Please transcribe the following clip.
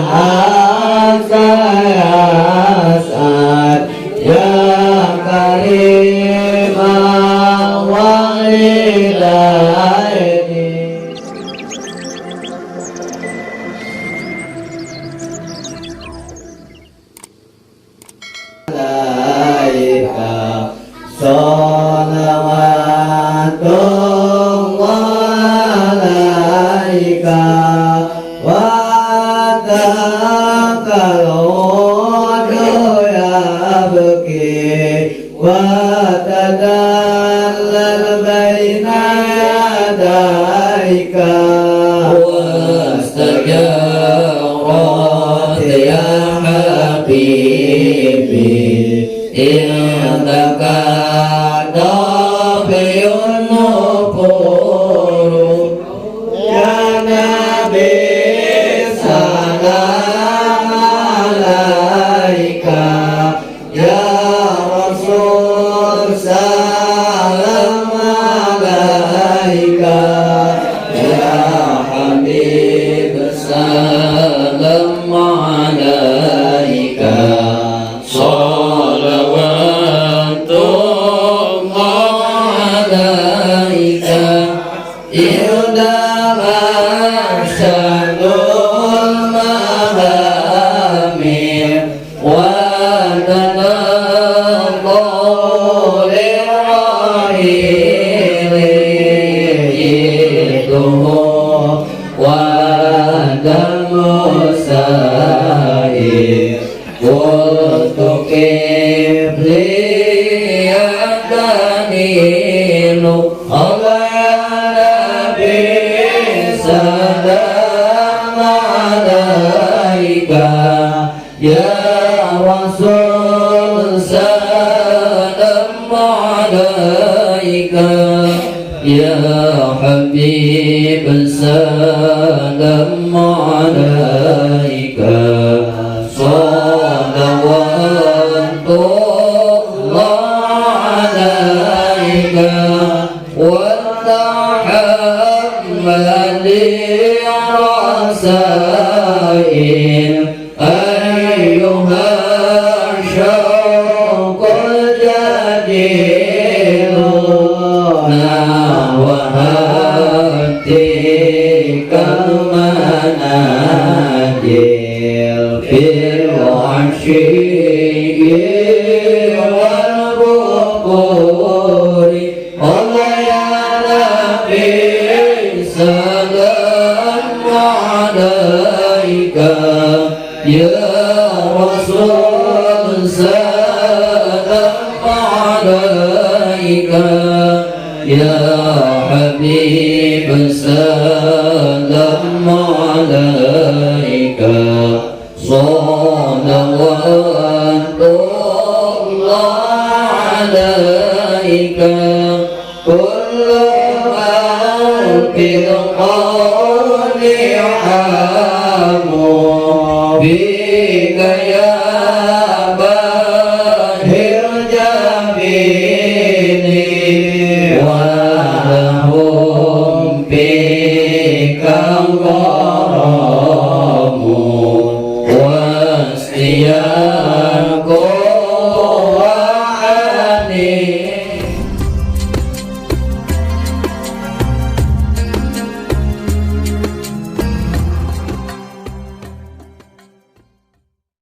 wajhaka ya As'ad ya Karima walidaini. Alaika sholawatullah alaika wa taqaludu ya baki wa tadallal baina yadaika wastajarat ya habibi indaka dabiyun nufuru ya Nabi salam alaika ya Rasul salam alaika ya Habib salam alaika ya Rasul salam alaika ya Habib salam alaika salawatullah alaika wa tahammali rasail أيها الشوق الجديد وهاتيك المناجل في العشي والبكور الله يا نبي سلام عليك ya Rasul salam alaika ya Habib salam alaika salawatullah alaika kullu bil qawli hamu